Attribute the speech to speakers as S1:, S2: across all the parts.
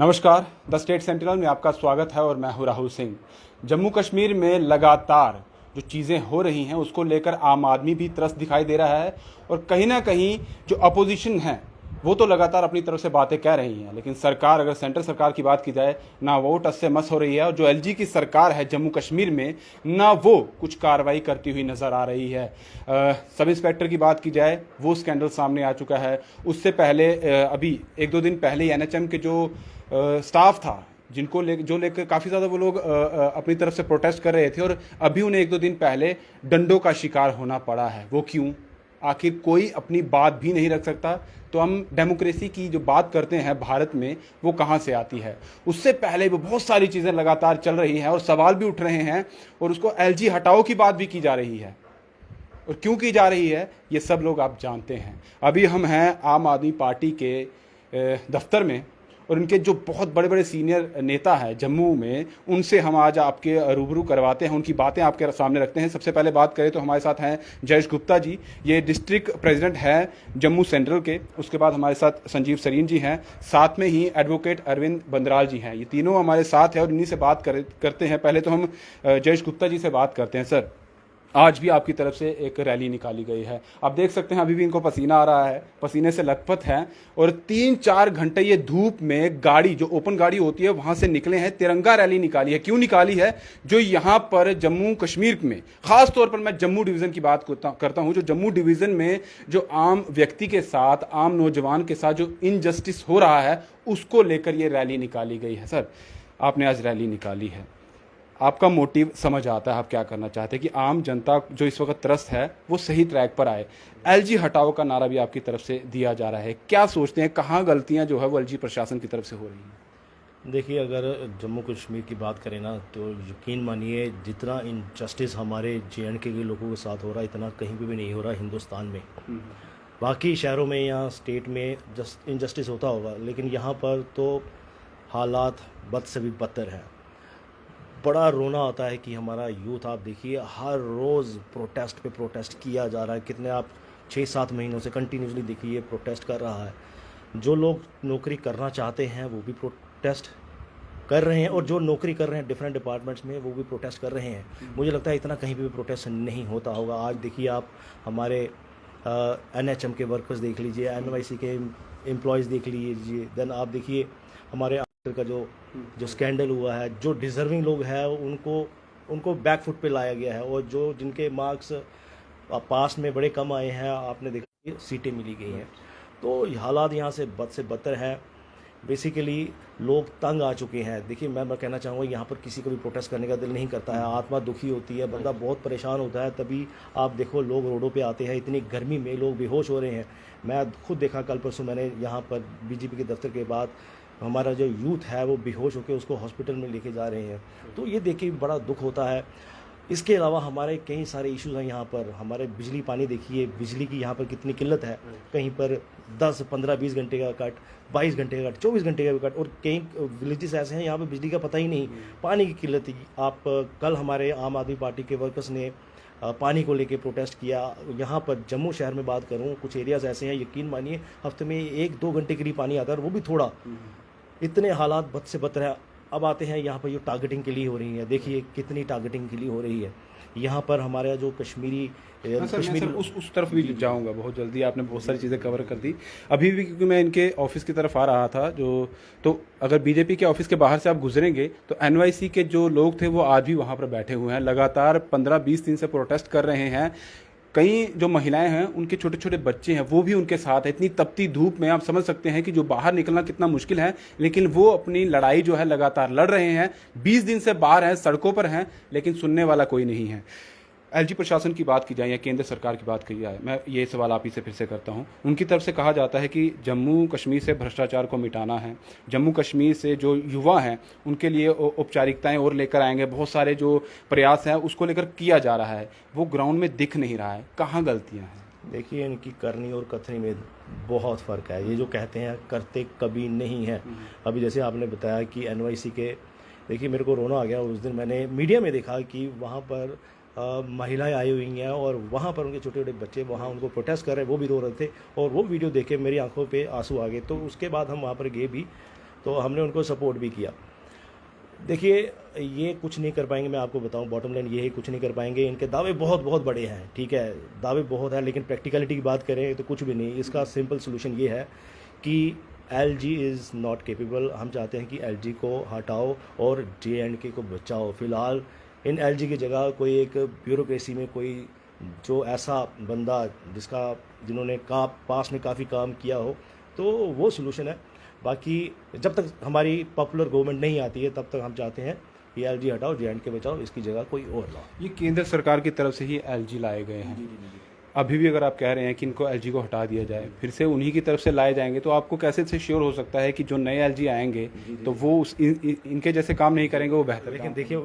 S1: नमस्कार, the state sentinel में आपका स्वागत है और मैं हूं राहुल सिंह। जम्मू कश्मीर में लगातार जो चीज़ें हो रही हैं उसको लेकर आम आदमी भी त्रस्त दिखाई दे रहा है और कहीं ना कहीं जो अपोजिशन है वो तो लगातार अपनी तरफ से बातें कह रही हैं, लेकिन सरकार, अगर सेंट्रल सरकार की बात की जाए, ना वो टस से मस हो रही है और जो एलजी की सरकार है जम्मू कश्मीर में, ना वो कुछ कार्रवाई करती हुई नज़र आ रही है। सब इंस्पेक्टर की बात की जाए, वो स्कैंडल सामने आ चुका है। उससे पहले अभी एक दो दिन पहले ही एनएचएम के जो स्टाफ था, जिनको लेकर काफ़ी ज़्यादा वो लोग अपनी तरफ से प्रोटेस्ट कर रहे थे और अभी उन्हें एक दो दिन पहले डंडों का शिकार होना पड़ा है। वो क्यों? आखिर कोई अपनी बात भी नहीं रख सकता, तो हम डेमोक्रेसी की जो बात करते हैं भारत में, वो कहाँ से आती है? उससे पहले भी बहुत सारी चीज़ें लगातार चल रही हैं और सवाल भी उठ रहे हैं और उसको एलजी हटाओ की बात भी की जा रही है। और क्यों की जा रही है ये सब लोग आप जानते हैं। अभी हम हैं आम आदमी पार्टी के दफ्तर में और उनके जो बहुत बड़े बड़े सीनियर नेता हैं जम्मू में, उनसे हम आज आपके रूबरू करवाते हैं, उनकी बातें आपके सामने रखते हैं। सबसे पहले बात करें तो हमारे साथ हैं जयेश गुप्ता जी, ये डिस्ट्रिक्ट प्रेसिडेंट हैं जम्मू सेंट्रल के। उसके बाद हमारे साथ संजीव सरीन जी हैं, साथ में ही एडवोकेट अरविंद बंदराल जी हैं। ये तीनों हमारे साथ हैं और इन्हीं से बात करते हैं। पहले तो हम जयेश गुप्ता जी से बात करते हैं। सर, आज भी आपकी तरफ से एक रैली निकाली गई है, आप देख सकते हैं अभी भी इनको पसीना आ रहा है, पसीने से लथपथ हैं और 3-4 घंटे ये धूप में गाड़ी, जो ओपन गाड़ी होती है, वहां से निकले हैं, तिरंगा रैली निकाली है। क्यों निकाली है? जो यहाँ पर जम्मू कश्मीर में, खास तौर पर मैं जम्मू डिवीज़न की बात करता हूँ, जो जम्मू डिवीज़न में जो आम व्यक्ति के साथ, आम नौजवान के साथ जो इनजस्टिस हो रहा है, उसको लेकर ये रैली निकाली गई है। सर, आपने आज रैली निकाली है, आपका मोटिव समझ आता है, आप क्या करना चाहते हैं कि आम जनता जो इस वक्त त्रस्त है वो सही ट्रैक पर आए। एलजी हटाओ का नारा भी आपकी तरफ से दिया जा रहा है, क्या सोचते हैं, कहाँ गलतियां जो है वो एलजी प्रशासन की तरफ से हो रही हैं?
S2: देखिए, अगर जम्मू कश्मीर की बात करें ना, तो यकीन मानिए जितना इनजस्टिस हमारे JNK के लोगों के साथ हो रहा है, इतना कहीं पे भी नहीं हो रहा हिंदुस्तान में। बाकी शहरों में या स्टेट में इनजस्टिस होता होगा, लेकिन यहाँ पर तो हालात बद से भी बदतर है। बड़ा रोना आता है कि हमारा यूथ, आप देखिए, हर रोज़ प्रोटेस्ट पे प्रोटेस्ट किया जा रहा है। कितने आप 6-7 महीनों से कंटिन्यूसली देखिए प्रोटेस्ट कर रहा है। जो लोग नौकरी करना चाहते हैं वो भी प्रोटेस्ट कर रहे हैं और जो नौकरी कर रहे हैं डिफरेंट डिपार्टमेंट्स में वो भी प्रोटेस्ट कर रहे हैं। मुझे लगता है इतना कहीं पे भी प्रोटेस्ट नहीं होता होगा। आज देखिए, आप हमारे NHM के वर्कर्स देख लीजिए, NYC के एम्प्लॉयज़ देख लीजिए, देन आप देखिए हमारे का जो स्कैंडल हुआ है, जो डिज़र्विंग लोग हैं उनको बैक फुट पे लाया गया है और जो जिनके मार्क्स पास में बड़े कम आए हैं, आपने देखा सीटें मिली गई हैं। तो हालात यहाँ से बद से बदतर है। बेसिकली लोग तंग आ चुके हैं। देखिए, मैं कहना चाहूँगा, यहाँ पर किसी को भी प्रोटेस्ट करने का दिल नहीं करता है, आत्मा दुखी होती है, बंदा बहुत परेशान होता है। तभी आप देखो लोग रोडों पे आते हैं, इतनी गर्मी में लोग बेहोश हो रहे हैं। मैं खुद देखा, कल परसों मैंने यहाँ पर BJP के दफ्तर के बाद हमारा जो यूथ है वो बेहोश होकर उसको हॉस्पिटल में लेके जा रहे हैं। तो ये देख के बड़ा दुख होता है। इसके अलावा हमारे कई सारे इश्यूज हैं यहाँ पर। हमारे बिजली पानी देखिए, बिजली की यहाँ पर कितनी किल्लत है। कहीं पर 10, 15, 20 घंटे का कट, 22 घंटे का कट, 24 घंटे का भी कट, और कई विलेजेस ऐसे हैं यहाँ पर बिजली का पता ही नहीं। पानी की किल्लत। आप कल हमारे आम आदमी पार्टी के वर्कर्स ने पानी को लेके प्रोटेस्ट किया। यहाँ पर जम्मू शहर में बात करूँ, कुछ एरियाज़ ऐसे हैं, यकीन मानिए हफ्ते में 1-2 घंटे के लिए पानी आता है और वो भी थोड़ा। इतने हालात बद से बदतर है। अब आते हैं यहाँ पर जो टारगेटिंग के लिए हो रही है। देखिए कितनी टारगेटिंग के लिए हो रही है। यहाँ पर हमारा जो कश्मीरी
S1: कश्मीरी उस तरफ भी जाऊँगा बहुत जल्दी। आपने बहुत सारी चीज़ें कवर कर दी अभी भी, क्योंकि मैं इनके ऑफिस की तरफ आ रहा था। तो अगर बीजेपी के ऑफिस के बाहर से आप गुजरेंगे तो NYC के जो लोग थे वो आज भी वहाँ पर बैठे हुए हैं, लगातार 15-20 दिन से प्रोटेस्ट कर रहे हैं। कई जो महिलाएं हैं, उनके छोटे छोटे बच्चे हैं, वो भी उनके साथ है। इतनी तपती धूप में आप समझ सकते हैं कि जो बाहर निकलना कितना मुश्किल है, लेकिन वो अपनी लड़ाई जो है लगातार लड़ रहे हैं। 20 दिन से बाहर हैं, सड़कों पर हैं, लेकिन सुनने वाला कोई नहीं है। एलजी प्रशासन की बात की जाए या केंद्र सरकार की बात की जाए, मैं ये सवाल आप ही से फिर से करता हूँ। उनकी तरफ से कहा जाता है कि जम्मू कश्मीर से भ्रष्टाचार को मिटाना है, जम्मू कश्मीर से जो युवा हैं उनके लिए औपचारिकताएं और लेकर आएंगे, बहुत सारे जो प्रयास हैं उसको लेकर किया जा रहा है, वो ग्राउंड में दिख नहीं रहा है। कहाँ गलतियाँ हैं?
S2: देखिए, इनकी करनी और कथनी में बहुत फ़र्क है। ये जो कहते हैं करते कभी नहीं है। अभी जैसे आपने बताया कि NYC के, देखिए मेरे को रोना आ गया। उस दिन मैंने मीडिया में देखा कि वहाँ पर महिलाएं आई हुई हैं और वहाँ पर उनके छोटे छोटे बच्चे वहाँ उनको प्रोटेस्ट कर रहे हैं, वो भी रो रहे थे और वो वीडियो देख के मेरी आंखों पे आंसू आ गए। तो उसके बाद हम वहाँ पर गए भी तो हमने उनको सपोर्ट भी किया। देखिए, ये कुछ नहीं कर पाएंगे, मैं आपको बताऊं, बॉटम लाइन ये है, कुछ नहीं कर पाएंगे। इनके दावे बहुत बहुत बड़े हैं, ठीक है, दावे बहुत हैं, लेकिन प्रैक्टिकलिटी की बात करें तो कुछ भी नहीं। इसका सिंपल सोल्यूशन ये है कि एलजी इज़ नॉट केपेबल। हम चाहते हैं कि एलजी को हटाओ और JNK को बचाओ। फिलहाल इन एलजी की जगह कोई एक ब्यूरोक्रेसी में कोई जो ऐसा बंदा जिन्होंने पास में काफ़ी काम किया हो, तो वो सोल्यूशन है। बाकी जब तक हमारी पॉपुलर गवर्नमेंट नहीं आती है तब तक हम चाहते हैं कि एलजी हटाओ, JNK बचाओ, इसकी जगह कोई और लाओ।
S1: ये केंद्र सरकार की तरफ से ही एलजी लाए गए हैं। अभी भी अगर आप कह रहे हैं कि इनको एलजी को हटा दिया जाए, फिर से उन्हीं की तरफ से लाए जाएंगे, तो आपको कैसे से श्योर हो सकता है कि जो नए एलजी आएंगे तो वो इनके जैसे काम नहीं करेंगे, वो बेहतर?
S2: लेकिन देखिए,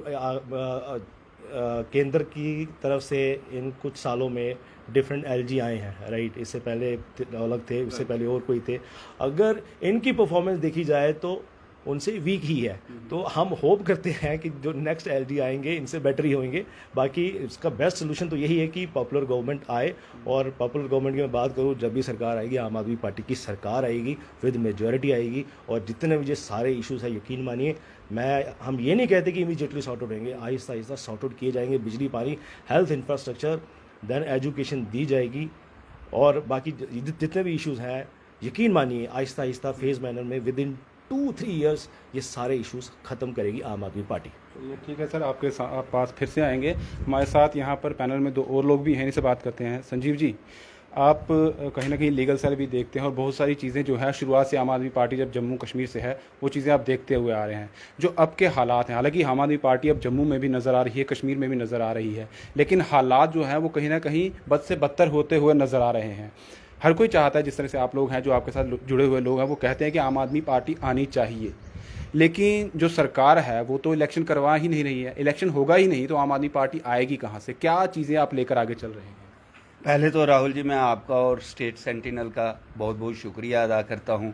S2: केंद्र की तरफ से इन कुछ सालों में डिफरेंट एलजी आए हैं, राइट। इससे पहले अलग थे, उससे पहले और कोई थे। अगर इनकी परफॉर्मेंस देखी जाए तो उनसे वीक ही है, तो हम होप करते हैं कि जो नेक्स्ट एलजी आएंगे इनसे बेटर ही होंगे। बाकी इसका बेस्ट सोल्यूशन तो यही है कि पॉपुलर गवर्नमेंट आए, और पॉपुलर गवर्नमेंट की मैं बात करूँ, जब भी सरकार आएगी, आम आदमी पार्टी की सरकार आएगी, विद मेजॉरिटी आएगी, और जितने भी ये सारे इश्यूज हैं, यकीन मानिए, हम ये नहीं कहते कि इमीडिएटली सॉर्ट आउट होंगे, आहिस्ता आहिस्ता सॉर्ट आउट किए जाएंगे। बिजली, पानी, हेल्थ इंफ्रास्ट्रक्चर, देन एजुकेशन दी जाएगी, और बाकी जितने भी इश्यूज हैं, यकीन मानिए, आहिस्ता आहिस्ता फेज मैनर में विद इन 2-3 ईयर्स ये सारे इश्यूज ख़त्म करेगी आम आदमी पार्टी।
S1: चलिए ठीक है सर, आपके पास फिर से आएंगे। हमारे साथ यहाँ पर पैनल में 2 और लोग भी हैं, इनसे बात करते हैं। संजीव जी, आप कहीं ना कहीं लीगल सेल भी देखते हैं, और बहुत सारी चीज़ें जो है शुरुआत से आम आदमी पार्टी जब जम्मू कश्मीर से है वो चीज़ें आप देखते हुए आ रहे हैं। जो अब के हालात हैं, हालांकि आम आदमी पार्टी अब जम्मू में भी नज़र आ रही है, कश्मीर में भी नज़र आ रही है, लेकिन हालात जो हैं वो कहीं ना कहीं बद से बदतर होते हुए नज़र आ रहे हैं। हर कोई चाहता है, जिस तरह से आप लोग हैं, जो आपके साथ जुड़े हुए लोग हैं, वो कहते हैं कि आम आदमी पार्टी आनी चाहिए, लेकिन जो सरकार है वो तो इलेक्शन करवा ही नहीं रही है। इलेक्शन होगा ही नहीं तो आम आदमी पार्टी आएगी कहाँ से? क्या चीज़ें आप लेकर आगे चल रहे हैं?
S3: पहले तो राहुल जी, मैं आपका और स्टेट सेंटिनल का बहुत बहुत शुक्रिया अदा करता हूं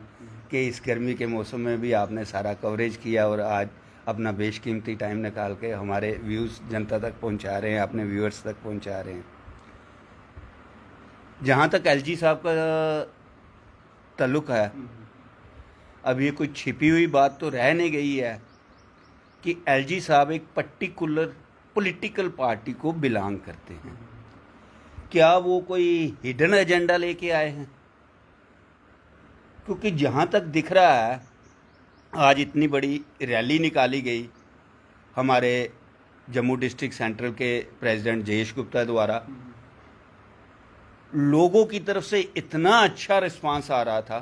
S3: कि इस गर्मी के मौसम में भी आपने सारा कवरेज किया, और आज अपना बेशकीमती टाइम निकाल के हमारे व्यूज़ जनता तक पहुंचा रहे हैं, अपने व्यूअर्स तक पहुंचा रहे हैं। जहां तक एलजी साहब का ताल्लुक है, अब ये कोई छिपी हुई बात तो रह नहीं गई है कि एलजी साहब एक पर्टिकुलर पॉलिटिकल पार्टी को बिलोंग करते हैं। क्या वो कोई हिडन एजेंडा लेके आए हैं? क्योंकि जहां तक दिख रहा है, आज इतनी बड़ी रैली निकाली गई हमारे जम्मू डिस्ट्रिक्ट सेंट्रल के प्रेसिडेंट जयेश गुप्ता द्वारा, लोगों की तरफ से इतना अच्छा रिस्पांस आ रहा था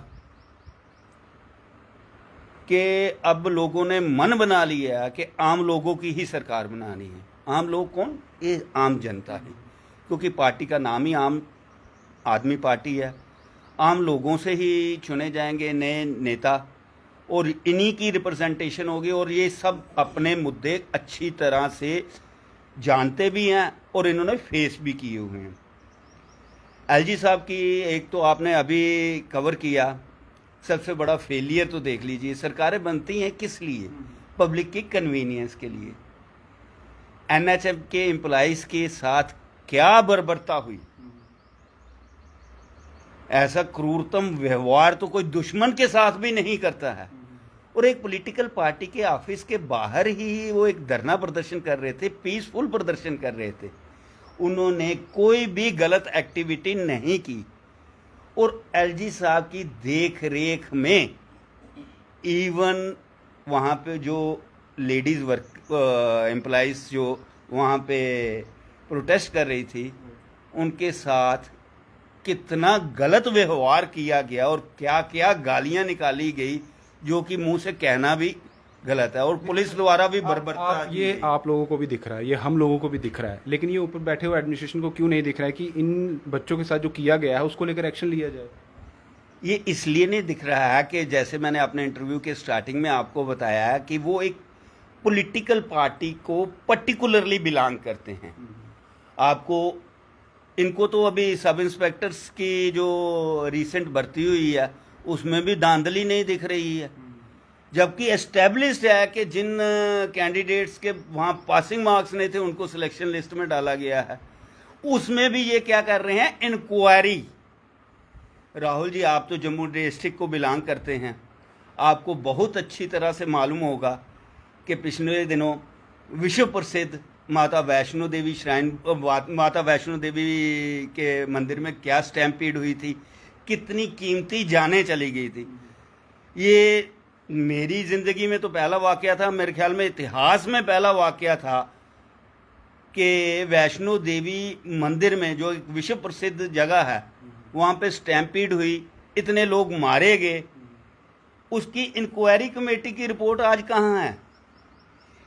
S3: कि अब लोगों ने मन बना लिया कि आम लोगों की ही सरकार बनानी है। आम लोग कौन? ये आम जनता है, क्योंकि पार्टी का नाम ही आम आदमी पार्टी है। आम लोगों से ही चुने जाएंगे नए नेता, और इन्हीं की रिप्रेजेंटेशन होगी, और ये सब अपने मुद्दे अच्छी तरह से जानते भी हैं और इन्होंने फेस भी किए हुए हैं। एलजी साहब की एक तो आपने अभी कवर किया, सबसे बड़ा फेलियर तो देख लीजिए, सरकारें बनती हैं किस लिए? पब्लिक की कन्वीनियंस के लिए। NHM के एम्प्लॉइज के साथ क्या बर्बरता हुई, ऐसा क्रूरतम व्यवहार तो कोई दुश्मन के साथ भी नहीं करता है। और एक पॉलिटिकल पार्टी के ऑफिस के बाहर ही वो एक धरना प्रदर्शन कर रहे थे, पीसफुल प्रदर्शन कर रहे थे, उन्होंने कोई भी गलत एक्टिविटी नहीं की। और एलजी साहब की देख रेख में इवन वहाँ पे जो लेडीज़ एम्प्लॉइज जो वहाँ पे प्रोटेस्ट कर रही थी, उनके साथ कितना गलत व्यवहार किया गया और क्या क्या गालियाँ निकाली गई, जो कि मुंह से कहना भी गलत है, और पुलिस द्वारा भी बर्बरता।
S1: ये आप लोगों को भी दिख रहा है, ये हम लोगों को भी दिख रहा है, लेकिन ये ऊपर बैठे हुए एडमिनिस्ट्रेशन को क्यों नहीं दिख रहा है कि इन बच्चों के साथ जो किया गया है उसको लेकर एक्शन लिया जाए?
S3: ये इसलिए नहीं दिख रहा है कि जैसे मैंने अपने इंटरव्यू के स्टार्टिंग में आपको बताया है कि वो एक पॉलिटिकल पार्टी को पर्टिकुलरली बिलोंग करते हैं। आपको इनको तो अभी सब इंस्पेक्टर्स की जो रिसेंट भर्ती हुई है उसमें भी धांधली नहीं दिख रही है, जबकि एस्टेब्लिश्ड है कि जिन कैंडिडेट्स के वहाँ पासिंग मार्क्स नहीं थे उनको सिलेक्शन लिस्ट में डाला गया है। उसमें भी ये क्या कर रहे हैं? इंक्वायरी। राहुल जी, आप तो जम्मू डिस्ट्रिक्ट को बिलोंग करते हैं, आपको बहुत अच्छी तरह से मालूम होगा कि पिछले दिनों विश्व प्रसिद्ध माता वैष्णो देवी श्राइन माता वैष्णो देवी के मंदिर में क्या स्टैम्पीड हुई थी, कितनी कीमती जानें चली गई थी। ये मेरी ज़िंदगी में तो पहला वाक़या था, मेरे ख्याल में इतिहास में पहला वाक़या था कि वैष्णो देवी मंदिर में जो एक विश्व प्रसिद्ध जगह है वहाँ पे स्टैम्पीड हुई, इतने लोग मारे गए। उसकी इंक्वायरी कमेटी की रिपोर्ट आज कहाँ है?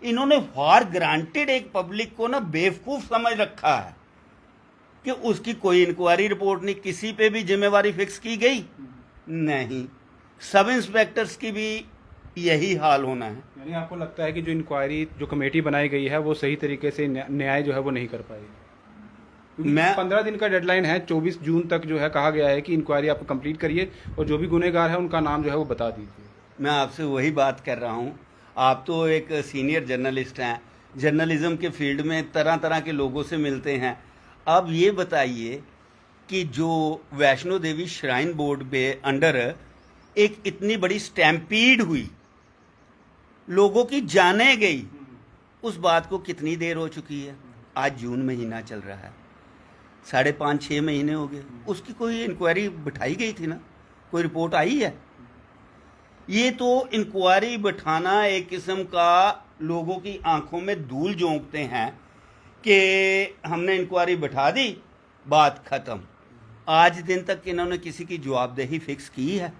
S3: इन्होंने फॉर ग्रांटेड एक पब्लिक को ना बेवकूफ़ समझ रखा है कि उसकी कोई इंक्वायरी रिपोर्ट नहीं, किसी पे भी जिम्मेवारी फिक्स की गई नहीं। सब इंस्पेक्टर्स की भी यही हाल होना है।
S1: यानी आपको लगता है कि जो इंक्वायरी जो कमेटी बनाई गई है वो सही तरीके से न्याय जो है वो नहीं कर पाएगी?
S3: मैं
S1: 15 दिन का डेडलाइन है, 24 जून तक जो है कहा गया है कि इंक्वायरी आप कंप्लीट करिए और जो भी गुनहगार है उनका नाम जो है वो बता दीजिए।
S3: मैं आपसे वही बात कर रहा हूँ। आप तो एक सीनियर जर्नलिस्ट हैं, जर्नलिज्म के फील्ड में तरह तरह के लोगों से मिलते हैं। अब ये बताइए कि जो वैष्णो देवी श्राइन बोर्ड पे अंडर एक इतनी बड़ी स्टैम्पीड हुई, लोगों की जाने गई, उस बात को कितनी देर हो चुकी है? आज जून महीना चल रहा है, 5.5-6 महीने हो गए। उसकी कोई इंक्वायरी बिठाई गई थी ना? कोई रिपोर्ट आई है? ये तो इंक्वायरी बिठाना एक किस्म का लोगों की आंखों में धूल झोंकते हैं कि हमने इंक्वायरी बिठा दी, बात ख़त्म। आज दिन तक इन्होंने किसी की जवाबदेही फिक्स की है?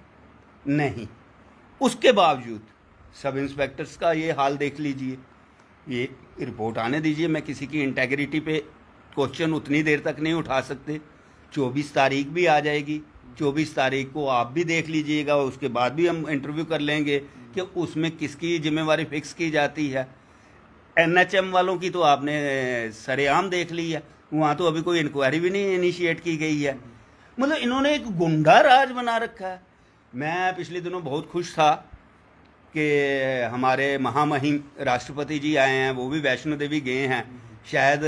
S3: नहीं। उसके बावजूद सब इंस्पेक्टर्स का ये हाल देख लीजिए। ये रिपोर्ट आने दीजिए, मैं किसी की इंटेग्रिटी पे क्वेश्चन उतनी देर तक नहीं उठा सकते। 24 तारीख भी आ जाएगी, 24 तारीख को आप भी देख लीजिएगा, उसके बाद भी हम इंटरव्यू कर लेंगे कि उसमें किसकी जिम्मेवारी फिक्स की जाती है। NHM वालों की तो आपने सरेआम देख ली है, वहाँ तो अभी कोई इंक्वायरी भी नहीं इनिशिएट की गई है। मतलब इन्होंने एक गुंडा राज बना रखा है। मैं पिछले दिनों बहुत खुश था कि हमारे महामहिम राष्ट्रपति जी आए हैं, वो भी वैष्णो देवी गए हैं। शायद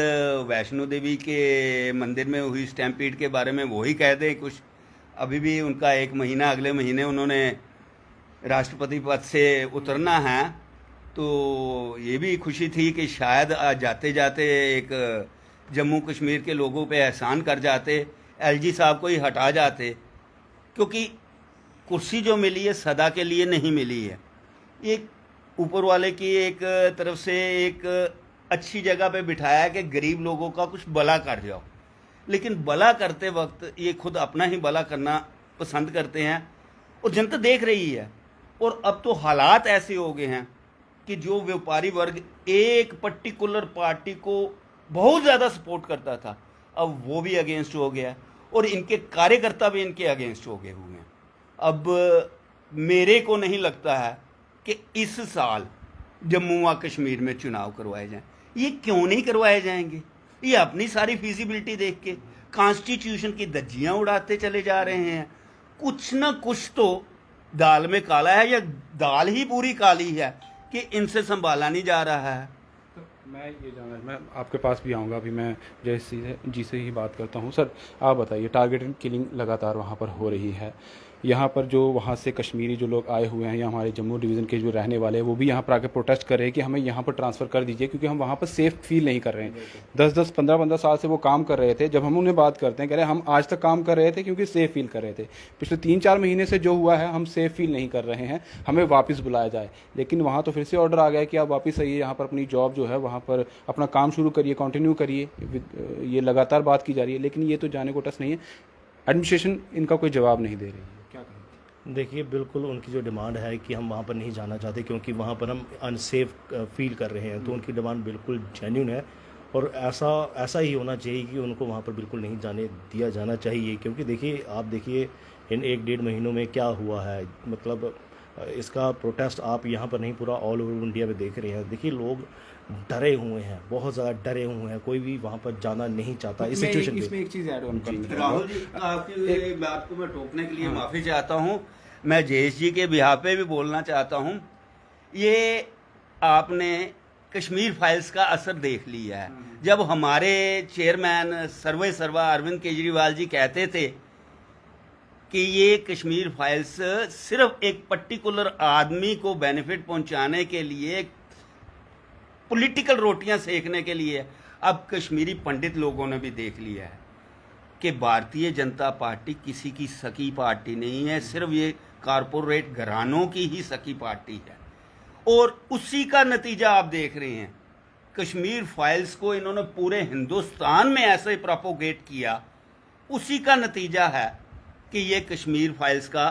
S3: वैष्णो देवी के मंदिर में हुई स्टैम्पीड के बारे में वो ही कह दें कुछ। अभी भी उनका 1 महीना, अगले महीने उन्होंने राष्ट्रपति पद से उतरना है, तो ये भी खुशी थी कि शायद जाते जाते एक जम्मू कश्मीर के लोगों पे एहसान कर जाते, LG साहब को ही हटा जाते, क्योंकि कुर्सी जो मिली है सदा के लिए नहीं मिली है। एक ऊपर वाले की एक तरफ से एक अच्छी जगह पे बिठाया है कि गरीब लोगों का कुछ भला कर जाओ, लेकिन भला करते वक्त ये खुद अपना ही भला करना पसंद करते हैं और जनता देख रही है। और अब तो हालात ऐसे हो गए हैं कि जो व्यापारी वर्ग एक पर्टिकुलर पार्टी को बहुत ज़्यादा सपोर्ट करता था, अब वो भी अगेंस्ट हो गया और इनके कार्यकर्ता भी इनके अगेंस्ट हो गए हुए हैं। अब मेरे को नहीं लगता है कि इस साल जम्मू व कश्मीर में चुनाव करवाए जाएं। ये क्यों नहीं करवाए जाएंगे? ये अपनी सारी फिजिबिलिटी देख के कॉन्स्टिट्यूशन की धज्जियां उड़ाते चले जा रहे हैं। कुछ ना कुछ तो दाल में काला है, या दाल ही पूरी काली है कि इनसे संभाला नहीं जा रहा है।
S1: तो मैं ये जानना, मैं आपके पास भी आऊँगा, अभी मैं जैसे जी से ही बात करता हूँ। सर आप बताइए, टारगेटेड किलिंग लगातार वहाँ पर हो रही है। यहाँ पर जो वहाँ से कश्मीरी जो लोग आए हुए हैं या हमारे जम्मू डिवीज़न के जो रहने वाले हैं वो भी यहाँ पर आके प्रोटेस्ट कर रहे हैं कि हमें यहाँ पर ट्रांसफ़र कर दीजिए, क्योंकि हम वहाँ पर सेफ़ फील नहीं कर रहे हैं। 10-10, 15-15 साल से वो काम कर रहे थे। जब हम उन्हें बात करते हैं, कह रहे हैं हम आज तक काम कर रहे थे क्योंकि सेफ़ फील कर रहे थे। पिछले 3-4 महीने से जो हुआ है हम सेफ़ फील नहीं कर रहे हैं, हमें वापस बुलाया जाए। लेकिन वहाँ तो फिर से ऑर्डर आ गया कि आप वापस आइए, यहाँ पर अपनी जॉब जो है वहाँ पर अपना काम शुरू करिए, कंटिन्यू करिए। ये लगातार बात की जा रही है, लेकिन ये तो जाने को टस नहीं है। एडमिनिस्ट्रेशन इनका कोई जवाब नहीं दे रही है। क्या करें?
S2: देखिए, बिल्कुल उनकी जो डिमांड है कि हम वहाँ पर नहीं जाना चाहते क्योंकि वहाँ पर हम अनसेफ फील कर रहे हैं, तो उनकी डिमांड बिल्कुल जेन्युइन है और ऐसा ही होना चाहिए कि उनको वहाँ पर बिल्कुल नहीं जाने दिया जाना चाहिए। क्योंकि देखिए, आप देखिए इन 1-1.5 महीनों में क्या हुआ है। मतलब इसका प्रोटेस्ट आप यहाँ पर नहीं, पूरा ऑल ओवर इंडिया में देख रहे हैं। देखिए, लोग डरे हुए हैं, बहुत ज़्यादा डरे हुए हैं, कोई भी वहाँ पर जाना नहीं चाहता इस सिचुएशन में।
S1: इसमें एक चीज़ ऐड ऑन करना,
S3: राहुल जी, आपकी बात को मैं टोकने के लिए माफ़ी चाहता हूँ। मैं जयेश जी के बिहाफ पे भी बोलना चाहता हूँ। ये आपने कश्मीर फाइल्स का असर देख लिया है। जब हमारे चेयरमैन सर्वे सर्वा अरविंद केजरीवाल जी कहते थे कि ये कश्मीर फाइल्स सिर्फ एक पर्टिकुलर आदमी को बेनिफिट पहुंचाने के लिए, पॉलिटिकल रोटियां सेकने के लिए है। अब कश्मीरी पंडित लोगों ने भी देख लिया है कि भारतीय जनता पार्टी किसी की सकी पार्टी नहीं है, सिर्फ ये कारपोरेट घरानों की ही सकी पार्टी है। और उसी का नतीजा आप देख रहे हैं। कश्मीर फाइल्स को इन्होंने पूरे हिंदुस्तान में ऐसे ही प्रोपोगेट किया, उसी का नतीजा है कि ये कश्मीर फाइल्स का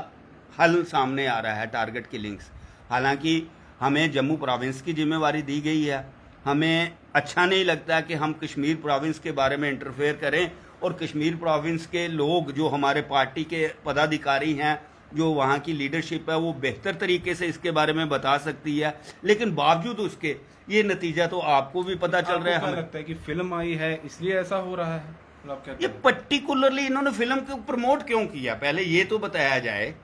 S3: हल सामने आ रहा है, टारगेट किलिंग्स। हालांकि हमें जम्मू प्रोविंस की जिम्मेवारी दी गई है, हमें अच्छा नहीं लगता कि हम कश्मीर प्रोविंस के बारे में इंटरफेयर करें, और कश्मीर प्रोविंस के लोग जो हमारे पार्टी के पदाधिकारी हैं, जो वहाँ की लीडरशिप है, वो बेहतर तरीके से इसके बारे में बता सकती है। लेकिन बावजूद उसके ये नतीजा तो आपको भी पता चल रहा है।
S1: हमें लगता है कि फिल्म आई है इसलिए ऐसा हो रहा है। आप क्या
S3: ये पर्टिकुलरली इन्होंने फिल्म को प्रमोट क्यों किया, पहले ये तो बताया जाए।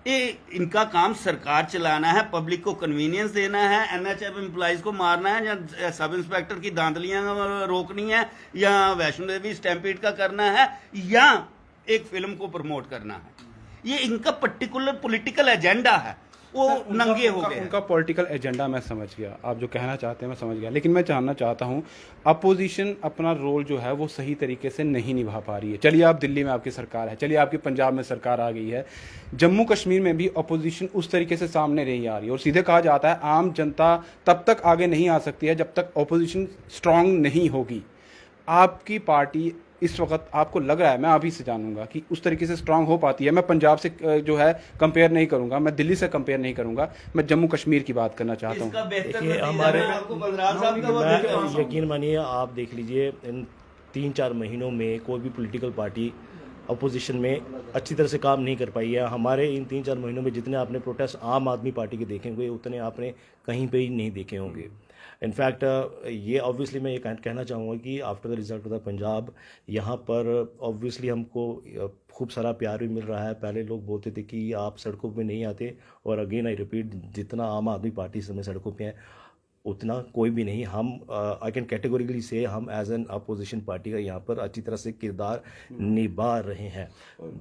S3: ये इनका काम सरकार चलाना है, पब्लिक को कन्वीनियंस देना है, एनएचएफ एम्प्लॉइज को मारना है, या सब इंस्पेक्टर की धांधलियां रोकनी है, या वैष्णो देवी स्टैम्पीड का करना है, या एक फिल्म को प्रमोट करना है। ये इनका पर्टिकुलर पॉलिटिकल एजेंडा है, वो नंगे हो गए।
S1: उनका पॉलिटिकल एजेंडा मैं समझ गया, आप जो कहना चाहते हैं मैं समझ गया, लेकिन मैं जानना चाहता हूं अपोजिशन अपना रोल जो है वो सही तरीके से नहीं निभा पा रही है। चलिए आप दिल्ली में आपकी सरकार है, चलिए आपकी पंजाब में सरकार आ गई है, जम्मू कश्मीर में भी अपोजिशन उस तरीके से सामने नहीं आ रही है। और सीधे कहा जाता है आम जनता तब तक आगे नहीं आ सकती है जब तक अपोजिशन स्ट्रांग नहीं होगी। आपकी पार्टी इस वक्त आपको लग रहा है, मैं अभी से जानूंगा कि उस तरीके से स्ट्रांग हो पाती है? मैं पंजाब से जो है कंपेयर नहीं करूंगा, मैं दिल्ली से कंपेयर नहीं करूंगा, मैं जम्मू कश्मीर की बात करना चाहता हूं।
S2: देखिए हमारे यकीन मानिए, आप देख लीजिए इन 3-4 महीनों में कोई भी पॉलिटिकल पार्टी अपोजिशन में अच्छी तरह से काम नहीं कर पाई है। हमारे इन 3-4 महीनों में जितने आपने प्रोटेस्ट आम आदमी पार्टी के देखे होंगे उतने आपने कहीं पे ही नहीं देखे होंगे। इनफैक्ट ये ऑब्वियसली मैं ये कहना चाहूँगा कि after the result of the Punjab यहाँ पर ऑब्वियसली हमको खूब सारा प्यार भी मिल रहा है। पहले लोग बोलते थे कि आप सड़कों पे नहीं आते, और अगेन आई रिपीट, जितना आम आदमी पार्टी समय सड़कों पे हैं उतना कोई भी नहीं। हम आई कैन कैटेगोरिकली से हम एज एन अपोजिशन पार्टी का यहाँ पर अच्छी तरह से किरदार निभा रहे हैं।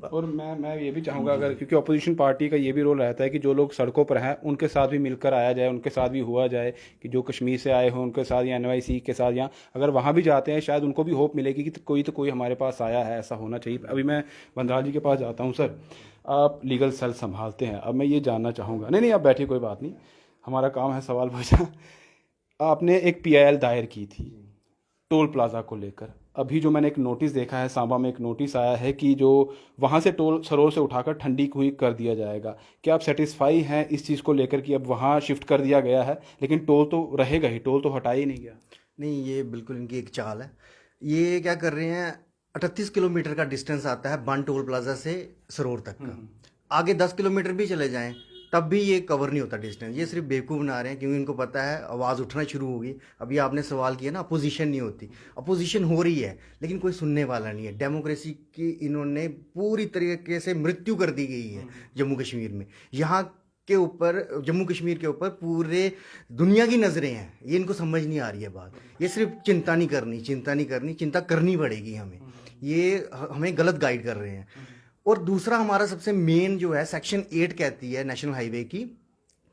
S1: और मैं ये भी चाहूँगा, अगर क्योंकि अपोजिशन पार्टी का ये भी रोल रहता है कि जो लोग सड़कों पर हैं उनके साथ भी मिलकर आया जाए, उनके साथ भी हुआ जाए कि जो कश्मीर से आए हों उनके साथ, या NYC के साथ, या अगर वहाँ भी जाते हैं शायद उनको भी होप मिलेगी कि कोई तो कोई हमारे पास आया है, ऐसा होना चाहिए। अभी मैं वनराज जी के पास जाता हूँ। सर, आप लीगल सेल संभालते हैं, अब मैं ये जानना चाहूँगा, नहीं आप बैठिए, कोई बात नहीं, हमारा काम है सवाल पूछना। आपने एक PIL दायर की थी टोल प्लाजा को लेकर। अभी जो मैंने एक नोटिस देखा है, सांबा में एक नोटिस आया है कि जो वहाँ से टोल सरोर से उठाकर ठंडी कुई कर दिया जाएगा। क्या आप सेटिस्फाई हैं इस चीज़ को लेकर कि अब वहाँ शिफ्ट कर दिया गया है, लेकिन टोल तो रहेगा ही, टोल तो हटाया ही नहीं गया?
S4: नहीं, ये बिल्कुल इनकी एक चाल है। ये क्या कर रहे हैं, 38 किलोमीटर का डिस्टेंस आता है बन टोल प्लाजा से सरोर तक का। आगे 10 किलोमीटर भी चले जाएं तब भी ये कवर नहीं होता डिस्टेंस। ये सिर्फ बेवकूफ़ बना रहे हैं, क्योंकि इनको पता है आवाज़ उठना शुरू होगी। अभी आपने सवाल किया ना, अपोजिशन नहीं होती, अपोजिशन हो रही है लेकिन कोई सुनने वाला नहीं है। डेमोक्रेसी की इन्होंने पूरी तरीके से मृत्यु कर दी गई है जम्मू कश्मीर में। यहाँ के ऊपर, जम्मू कश्मीर के ऊपर पूरे दुनिया की नज़रें हैं। ये इनको समझ नहीं आ रही है बात। ये सिर्फ चिंता नहीं करनी, चिंता करनी पड़ेगी हमें। ये हमें गलत गाइड कर रहे हैं। और दूसरा हमारा सबसे मेन जो है, सेक्शन 8 कहती है नेशनल हाईवे की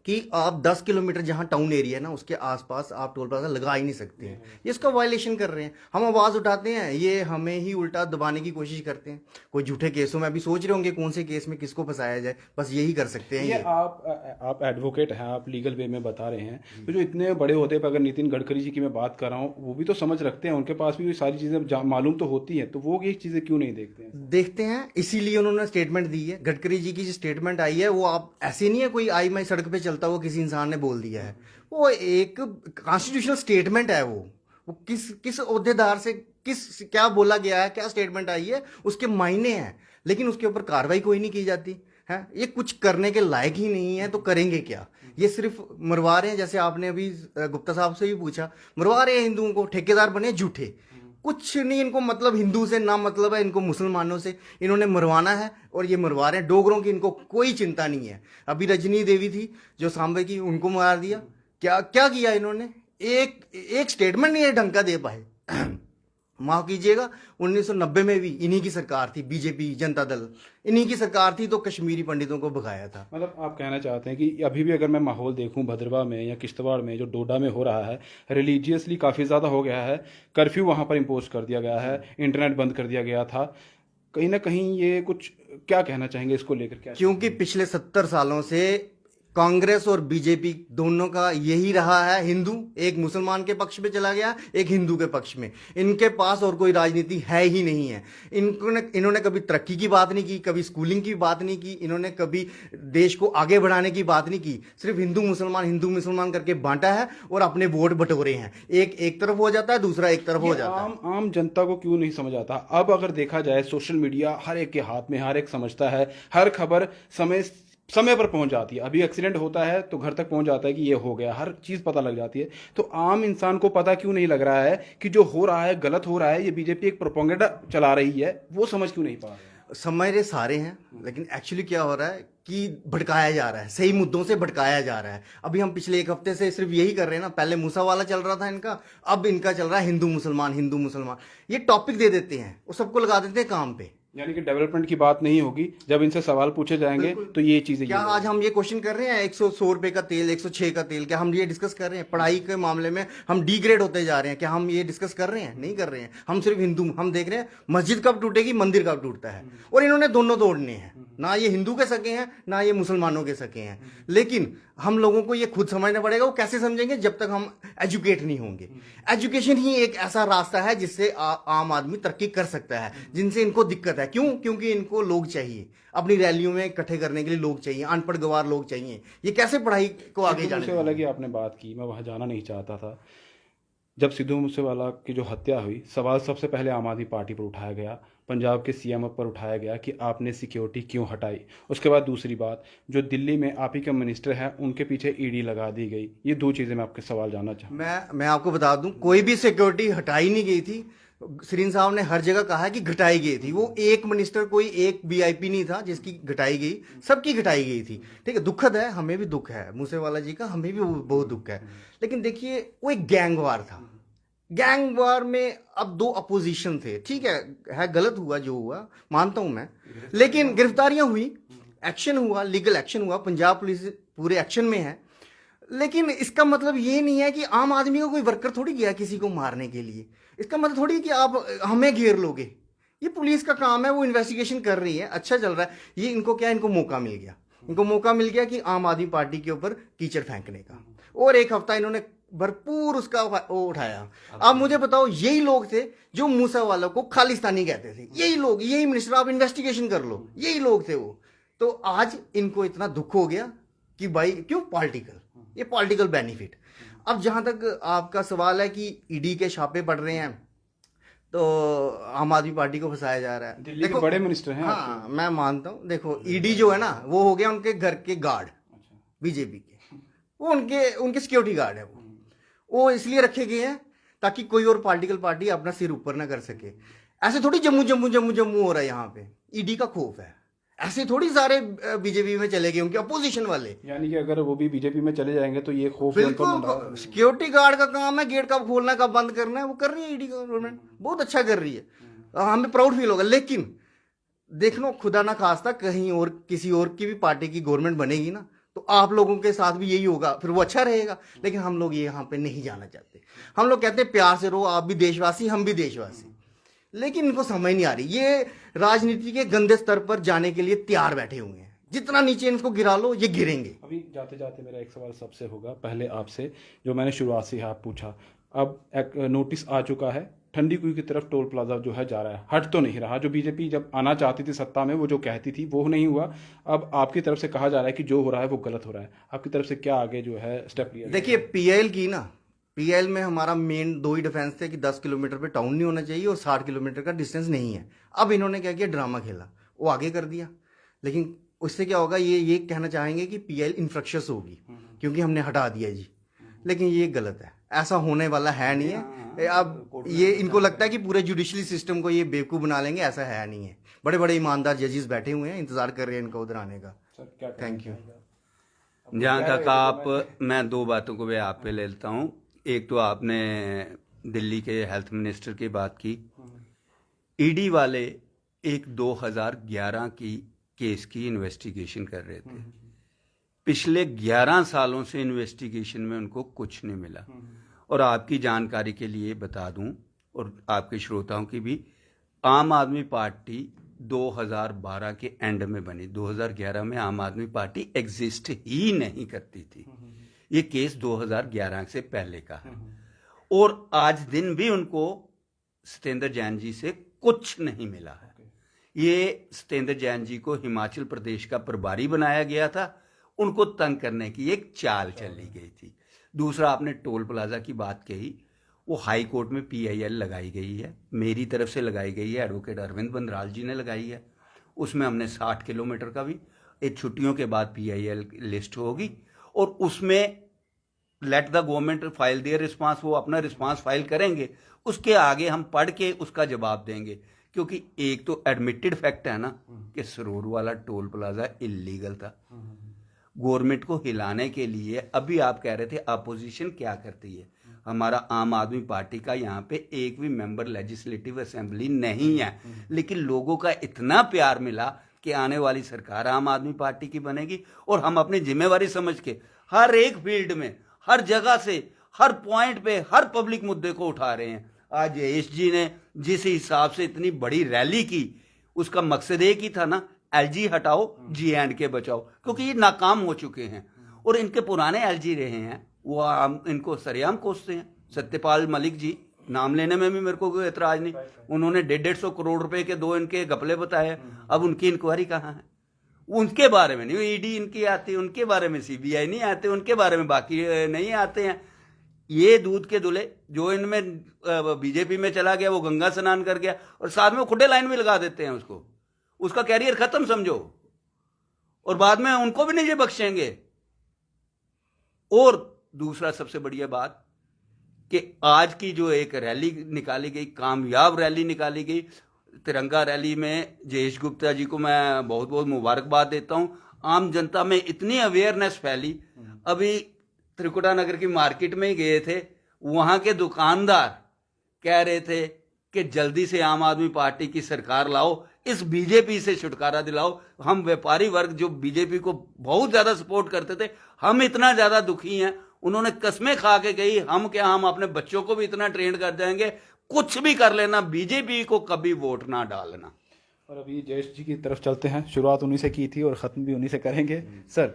S4: कि आप 10 किलोमीटर जहां टाउन एरिया है ना उसके आसपास आप टोल प्लाजा लगा ही नहीं सकते हैं। ये इसका वायलेशन कर रहे हैं। हम आवाज़ उठाते हैं, ये हमें ही उल्टा दबाने की कोशिश करते हैं। कोई झूठे केसों में अभी सोच रहे होंगे कौन से केस में किसको फंसाया जाए, बस यही कर सकते हैं।
S1: ये आप एडवोकेट हैं, आप लीगल वे में बता रहे हैं, तो जो इतने बड़े होते पर अगर नितिन गडकरी जी की मैं बात कर रहा हूँ, वो भी तो समझ रखते हैं, उनके पास भी सारी चीज़ें मालूम तो होती हैं, तो वो ये चीज़ें क्यों नहीं देखते हैं?
S4: देखते हैं, इसीलिए उन्होंने स्टेटमेंट दी है। गडकरी जी की जो स्टेटमेंट आई है वो आप ऐसे नहीं है कोई आई मैं सड़क पे चलता हुआ किसी इंसान ने बोल दिया है। वो एक कॉन्स्टिट्यूशनल स्टेटमेंट है। वो किस ओहदेदार से क्या बोला गया है, क्या स्टेटमेंट आई है, उसके मायने हैं, लेकिन उसके ऊपर कार्रवाई कोई नहीं की जाती है। ये कुछ करने के लायक ही नहीं है तो करेंगे क्या? ये सिर्फ मरवा रहे हैं। जैसे आपने अभी गुप्ता साहब से भी पूछा, मरवा रहे हैं हिंदुओं को, ठेकेदार बने झूठे। कुछ नहीं इनको मतलब हिंदू से ना मतलब है, इनको मुसलमानों से इन्होंने मरवाना है और ये मरवा रहे हैं। डोगरों की इनको कोई चिंता नहीं है। अभी रजनी देवी थी जो सांबे की, उनको मार दिया। क्या क्या किया इन्होंने? एक स्टेटमेंट नहीं है ढंग का दे पाए। माफ कीजिएगा 1990 में भी इन्हीं की सरकार थी, बीजेपी जनता दल इन्हीं की सरकार थी, तो कश्मीरी पंडितों को भगाया था।
S1: मतलब आप कहना चाहते हैं कि अभी भी अगर मैं माहौल देखूं भद्रवाह में या किश्तवाड़ में जो डोडा में हो रहा है, रिलीजियसली काफ़ी ज़्यादा हो गया है, कर्फ्यू वहाँ पर इम्पोज कर दिया गया है, इंटरनेट बंद कर दिया गया था, कहीं ना कहीं ये कुछ क्या कहना चाहेंगे इसको लेकर? क्या
S4: क्योंकि पिछले 70 सालों से कांग्रेस और बीजेपी दोनों का यही रहा है, हिंदू एक मुसलमान के पक्ष में चला गया, एक हिंदू के पक्ष में। इनके पास और कोई राजनीति है ही नहीं है। इन्होंने कभी तरक्की की बात नहीं की, कभी स्कूलिंग की बात नहीं की, इन्होंने कभी देश को आगे बढ़ाने की बात नहीं की। सिर्फ हिंदू मुसलमान करके बांटा है और अपने वोट बटोरे हैं। एक तरफ हो जाता है, दूसरा एक तरफ हो जाता है।
S1: आम जनता को क्यों नहीं समझ आता? अब अगर देखा जाए सोशल मीडिया हर एक के हाथ में, हर एक समझता है, हर खबर समय पर पहुंच जाती है। अभी एक्सीडेंट होता है तो घर तक पहुंच जाता है कि ये हो गया, हर चीज पता लग जाती है। तो आम इंसान को पता क्यों नहीं लग रहा है कि जो हो रहा है गलत हो रहा है, ये बीजेपी एक प्रोपेगेंडा चला रही है, वो समझ क्यों नहीं पा रहे हैं?
S4: समझ रहे सारे हैं, लेकिन एक्चुअली क्या हो रहा है कि भटकाया जा रहा है, सही मुद्दों से भटकाया जा रहा है। अभी हम पिछले एक हफ्ते से सिर्फ यही कर रहे हैं ना, पहले मूसा वाला चल रहा था इनका, अब इनका चल रहा है हिंदू मुसलमान। ये टॉपिक दे देते हैं और सबको लगा देते हैं काम पे।
S1: यानी कि डेवलपमेंट की बात नहीं होगी, जब इनसे सवाल पूछे जाएंगे तो ये चीजें
S4: क्या आज हम ये क्वेश्चन कर रहे हैं 100 रुपए का तेल, 106 का तेल, क्या हम ये डिस्कस कर रहे हैं? पढ़ाई के मामले में हम डिग्रेड होते जा रहे हैं, क्या हम ये डिस्कस कर रहे हैं? नहीं कर रहे हैं। हम सिर्फ हम देख रहे हैं मस्जिद कब टूटेगी, मंदिर कब टूटता है, और इन्होंने दोनों तोड़ने हैं। ना ये हिंदू के सके हैं, ना ये मुसलमानों के सके हैं। लेकिन हम लोगों को ये खुद समझना पड़ेगा। वो कैसे समझेंगे? जब तक हम एजुकेट नहीं होंगे। एजुकेशन ही एक ऐसा रास्ता है जिससे आम आदमी तरक्की कर सकता है, जिनसे इनको दिक्कत है। क्यों? क्योंकि इनको लोग चाहिए, अपनी रैलियों में इकट्ठे करने के लिए लोग चाहिए, अनपढ़ गवार लोग चाहिए। ये कैसे पढ़ाई को आगे जाने?
S1: सिद्धू मूसेवाला की आपने बात की, मैं वहां जाना नहीं चाहता था। जब सिद्धू मूसेवाला की जो हत्या हुई, सवाल सबसे पहले आम आदमी पार्टी पर उठाया गया, पंजाब के सीएम पर उठाया गया कि आपने सिक्योरिटी क्यों हटाई। उसके बाद दूसरी बात, जो दिल्ली में आप ही के मिनिस्टर हैं, उनके पीछे ईडी लगा दी गई। ये दो चीज़ें मैं आपके सवाल जानना चाहूँ।
S4: मैं आपको बता दूं, कोई भी सिक्योरिटी हटाई नहीं गई थी। सरीन साहब ने हर जगह कहा है कि घटाई गई थी। वो एक मिनिस्टर, कोई एक वीआईपी नहीं था जिसकी घटाई गई, सबकी घटाई गई थी। ठीक है, दुखद है, हमें भी दुख है मूसेवाला जी का, हमें भी बहुत दुख है। लेकिन देखिए, वो एक गैंग वार था। गैंग वार में अब दो अपोजिशन थे। ठीक है गलत हुआ जो हुआ, मानता हूं मैं, लेकिन गिरफ्तारियां हुई, एक्शन हुआ, लीगल एक्शन हुआ, पंजाब पुलिस पूरे एक्शन में है। लेकिन इसका मतलब ये नहीं है कि आम आदमी का कोई वर्कर थोड़ी गया किसी को मारने के लिए। इसका मतलब थोड़ी है कि आप हमें घेर लोगे। ये पुलिस का काम है, वो इन्वेस्टिगेशन कर रही है, अच्छा चल रहा है। ये इनको क्या, इनको मौका मिल गया, कि आम आदमी पार्टी के ऊपर कीचड़ फेंकने का। और एक हफ्ता इन्होंने भरपूर उसका वो उठाया। अब मुझे बताओ, यही लोग थे जो मूसा वालों को खालिस्तानी कहते थे, यही लोग, यही मिनिस्टर, आप इन्वेस्टिगेशन कर लो, यही लोग थे वो। तो आज इनको इतना दुख हो गया कि भाई क्यों? ये पॉलिटिकल बेनिफिट। अब जहां तक आपका सवाल है कि ईडी के छापे पड़ रहे हैं, तो आम आदमी पार्टी को फंसाया जा रहा है।
S1: दिल्ली के बड़े मिनिस्टर हैं।
S4: हाँ, मैं मानता हूं। देखो, ईडी जो है ना, वो हो गया उनके घर के गार्ड, बीजेपी के, वो उनके सिक्योरिटी गार्ड है। वो इसलिए रखे गए हैं ताकि कोई और पॉलिटिकल पार्टी अपना सिर ऊपर ना कर सके। ऐसे थोड़ी जम्मू हो रहा है यहाँ पे, ईडी का खौफ है। ऐसे थोड़ी सारे बीजेपी में चले गए उनके अपोजिशन वाले।
S1: यानी कि अगर वो भी बीजेपी में चले जाएंगे तो ये खौफ
S4: बिल्कुल, सिक्योरिटी गार्ड का काम है गेट कब खोलना कब बंद करना है, वो कर रही है ईडी गवर्नमेंट, बहुत अच्छा कर रही है, हमें प्राउड फील होगा। लेकिन देख लो, खुदा ना खास्ता कहीं और किसी और की भी पार्टी की गवर्नमेंट बनेगी ना, तो आप लोगों के साथ भी यही होगा, फिर वो अच्छा रहेगा। लेकिन हम लोग ये यहाँ पे नहीं जाना चाहते। हम लोग कहते हैं प्यार से रहो, आप भी देशवासी, हम भी देशवासी। लेकिन इनको समझ नहीं आ रही, ये राजनीति के गंदे स्तर पर जाने के लिए तैयार बैठे हुए हैं। जितना नीचे इनको गिरा लो, ये गिरेंगे।
S1: अभी जाते जाते मेरा एक सवाल सबसे होगा, पहले आपसे, जो मैंने शुरुआत से आप पूछा। अब एक नोटिस आ चुका है, ठंडी कुई की तरफ टोल प्लाजा जो है जा रहा है, हट तो नहीं रहा। जो बीजेपी जब आना चाहती थी सत्ता में, वो जो कहती थी वो नहीं हुआ। अब आपकी तरफ से कहा जा रहा है कि जो हो रहा है वो गलत हो रहा है। आपकी तरफ से क्या आगे जो है स्टेप लिया?
S4: देखिए, पीएल की ना, पीएल में हमारा मेन दो ही डिफेंस थे कि 10 किलोमीटर पे टाउन नहीं होना चाहिए और 60 किलोमीटर का डिस्टेंस नहीं है। अब इन्होंने क्या किया, ड्रामा खेला, वो आगे कर दिया। लेकिन उससे क्या होगा, ये कहना चाहेंगे कि पीएल इन्फ्रक्शस होगी क्योंकि हमने हटा दिया जी। लेकिन ये गलत है, ऐसा होने वाला है नहीं है। अब ये इनको लगता है कि पूरे जुडिशरी सिस्टम को ये बेवकूफ़ बना लेंगे, ऐसा है नहीं है। बड़े बड़े ईमानदार जजेस बैठे हुए हैं, इंतजार कर रहे हैं इनको उधर आने का। Thank you.
S3: जहाँ तक मैं दो बातों को भी आप पे ले लेता हूँ। एक तो आपने दिल्ली के हेल्थ मिनिस्टर की बात की, ईडी वाले एक 2011 की केस की इन्वेस्टिगेशन कर रहे थे। पिछले 11 सालों से इन्वेस्टिगेशन में उनको कुछ नहीं मिला। और आपकी जानकारी के लिए बता दूं और आपके श्रोताओं की भी, आम आदमी पार्टी 2012 के एंड में बनी। 2011 में आम आदमी पार्टी एग्जिस्ट ही नहीं करती थी। ये केस 2011 से पहले का है। और आज दिन भी उनको सत्येंद्र जैन जी से कुछ नहीं मिला है। ये सत्येंद्र जैन जी को हिमाचल प्रदेश का प्रभारी बनाया गया था, उनको तंग करने की एक चाल चली गई थी। दूसरा, आपने टोल प्लाजा की बात कही, वो हाई कोर्ट में PIL लगाई गई है, मेरी तरफ से लगाई गई है, एडवोकेट अरविंद बंदराल जी ने लगाई है। उसमें हमने 60 किलोमीटर का भी, एक छुट्टियों के बाद PIL लिस्ट होगी और उसमें let the government file there response, वो अपना रिस्पांस फाइल करेंगे, उसके आगे हम पढ़ के उसका जवाब देंगे। क्योंकि एक तो एडमिटेड फैक्ट है ना कि सरोर वाला टोल प्लाजा इलीगल था। गवर्नमेंट को हिलाने के लिए, अभी आप कह रहे थे अपोजिशन क्या करती है, हमारा आम आदमी पार्टी का यहाँ पे एक भी मेंबर लेजिस्लेटिव असेंबली नहीं है, लेकिन लोगों का इतना प्यार मिला कि आने वाली सरकार आम आदमी पार्टी की बनेगी। और हम अपनी जिम्मेवारी समझ के हर एक फील्ड में, हर जगह से, हर पॉइंट पे, हर पब्लिक मुद्दे को उठा रहे हैं। आज जयेश जी ने जिस हिसाब से इतनी बड़ी रैली की, उसका मकसद एक ही था ना, LG हटाओ, J&K बचाओ, क्योंकि ये नाकाम हो चुके हैं। और इनके पुराने LG रहे हैं, वो इनको सरेआम कोसते हैं। सत्यपाल मलिक जी, नाम लेने में भी मेरे को कोई एतराज नहीं, उन्होंने 150 करोड़ रुपए के 2 इनके घपले बताए। अब उनकी इंक्वायरी कहाँ है? उनके बारे में नहीं ED इनकी आती, उनके बारे में CBI नहीं आते, उनके बारे में बाकी नहीं आते हैं। ये दूध के दूल्हे, जो इनमें बीजेपी में चला गया वो गंगा स्नान कर गया, और साथ में वो खुडे लाइन भी लगा देते हैं उसको, उसका कैरियर खत्म समझो, और बाद में उनको भी नहीं ये बख्शेंगे। और दूसरा सबसे बढ़िया बात कि आज की जो एक रैली निकाली गई, कामयाब रैली निकाली गई, तिरंगा रैली में जयेश गुप्ता जी को मैं बहुत बहुत मुबारकबाद देता हूं। आम जनता में इतनी अवेयरनेस फैली। अभी त्रिकुटा नगर की मार्केट में ही गए थे, वहां के दुकानदार कह रहे थे कि जल्दी से आम आदमी पार्टी की सरकार लाओ, इस बीजेपी से छुटकारा दिलाओ। हम व्यापारी वर्ग जो बीजेपी को बहुत ज्यादा सपोर्ट करते थे, हम इतना ज्यादा दुखी हैं। उन्होंने कस्में खा के गई, हम क्या, हम अपने बच्चों को भी इतना ट्रेन कर जाएंगे, कुछ भी कर लेना, बीजेपी को कभी वोट ना डालना।
S1: और अभी जयेश जी की तरफ चलते हैं। शुरुआत उन्हीं से की थी और ख़त्म भी उन्हीं से करेंगे। सर,